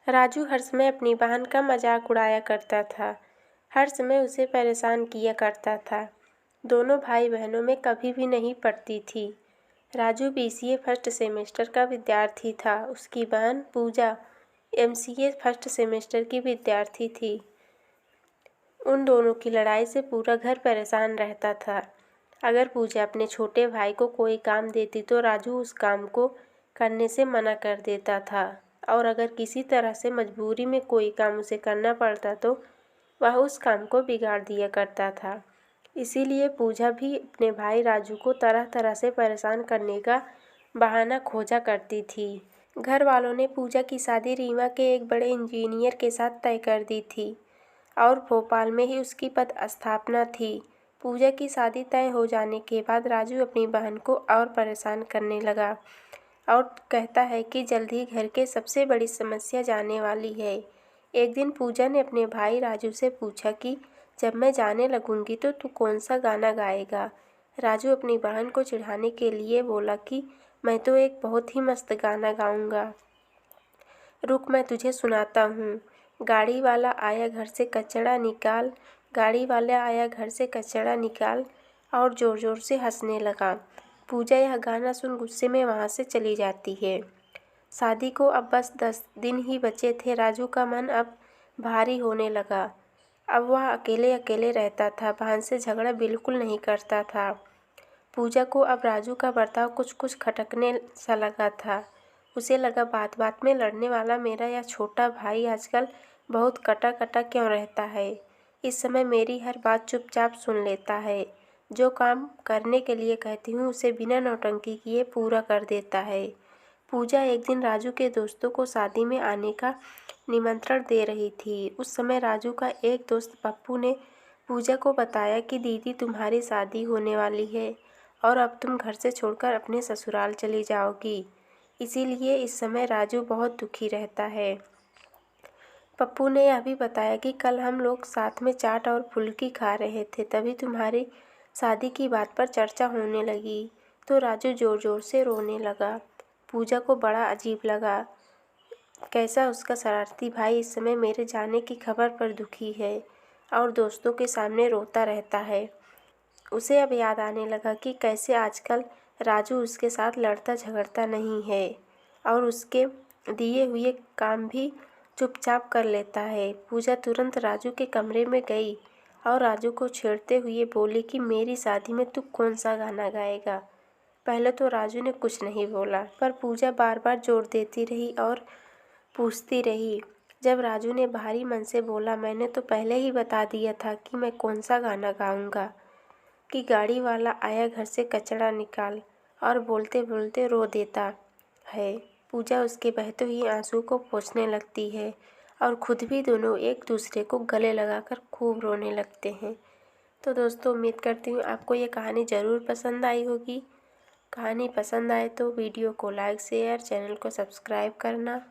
राजू हर समय अपनी बहन का मजाक उड़ाया करता था, हर समय उसे परेशान किया करता था। दोनों भाई बहनों में कभी भी नहीं पड़ती थी। राजू बीसीए फर्स्ट सेमेस्टर का विद्यार्थी था, उसकी बहन पूजा एमसीए फर्स्ट सेमेस्टर की विद्यार्थी थी। उन दोनों की लड़ाई से पूरा घर परेशान रहता था। अगर पूजा अपने छोटे भाई को कोई काम देती तो राजू उस काम को करने से मना कर देता था, और अगर किसी तरह से मजबूरी में कोई काम उसे करना पड़ता तो वह उस काम को बिगाड़ दिया करता था। इसीलिए पूजा भी अपने भाई राजू को तरह तरह से परेशान करने का बहाना खोजा करती थी। घर वालों ने पूजा की शादी रीमा के एक बड़े इंजीनियर के साथ तय कर दी थी और भोपाल में ही उसकी पदस्थापना थी। पूजा की शादी तय हो जाने के बाद राजू अपनी बहन को और परेशान करने लगा और कहता है कि जल्द ही घर के सबसे बड़ी समस्या जाने वाली है। एक दिन पूजा ने अपने भाई राजू से पूछा कि जब मैं जाने लगूंगी तो तू कौन सा गाना गाएगा। राजू अपनी बहन को चिढ़ाने के लिए बोला कि मैं तो एक बहुत ही मस्त गाना गाऊंगा, रुक मैं तुझे सुनाता हूँ। गाड़ी वाला आया घर से कचरा निकाल, गाड़ी वाला आया घर से कचरा निकाल, और ज़ोर ज़ोर से हंसने लगा। पूजा यह गाना सुन गुस्से में वहाँ से चली जाती है। शादी को अब बस 10 दिन ही बचे थे। राजू का मन अब भारी होने लगा। अब वह अकेले अकेले रहता था, बहन से झगड़ा बिल्कुल नहीं करता था। पूजा को अब राजू का बर्ताव कुछ कुछ खटकने सा लगा था। उसे लगा बात बात में लड़ने वाला मेरा यह छोटा भाई आजकल बहुत कटा कटा क्यों रहता है। इस समय मेरी हर बात चुपचाप सुन लेता है। जो काम करने के लिए कहती हूँ उसे बिना नौटंकी किए पूरा कर देता है। पूजा एक दिन राजू के दोस्तों को शादी में आने का निमंत्रण दे रही थी। उस समय राजू का एक दोस्त पप्पू ने पूजा को बताया कि दीदी तुम्हारी शादी होने वाली है और अब तुम घर से छोड़कर अपने ससुराल चली जाओगी, इसीलिए इस समय राजू बहुत दुखी रहता है। पप्पू ने यह भी बताया कि कल हम लोग साथ में चाट और फुल्की खा रहे थे, तभी तुम्हारी शादी की बात पर चर्चा होने लगी। तो राजू ज़ोर ज़ोर से रोने लगा। पूजा को बड़ा अजीब लगा, कैसा उसका शरारती भाई इस समय मेरे जाने की खबर पर दुखी है और दोस्तों के सामने रोता रहता है। उसे अब याद आने लगा कि कैसे आजकल राजू उसके साथ लड़ता झगड़ता नहीं है और उसके दिए हुए काम भी चुपचाप कर लेता है। पूजा तुरंत राजू के कमरे में गई और राजू को छेड़ते हुए बोली कि मेरी शादी में तू कौन सा गाना गाएगा। पहले तो राजू ने कुछ नहीं बोला, पर पूजा बार बार जोर देती रही और पूछती रही। जब राजू ने भारी मन से बोला, मैंने तो पहले ही बता दिया था कि मैं कौन सा गाना गाऊंगा, कि गाड़ी वाला आया घर से कचरा निकाल, और बोलते बोलते रो देता है। पूजा उसके बहते हुए आंसू को पोंछने लगती है और खुद भी दोनों एक दूसरे को गले लगाकर खूब रोने लगते हैं। तो दोस्तों, उम्मीद करती हूँ आपको ये कहानी ज़रूर पसंद आई होगी। कहानी पसंद आए तो वीडियो को लाइक शेयर, चैनल को सब्सक्राइब करना।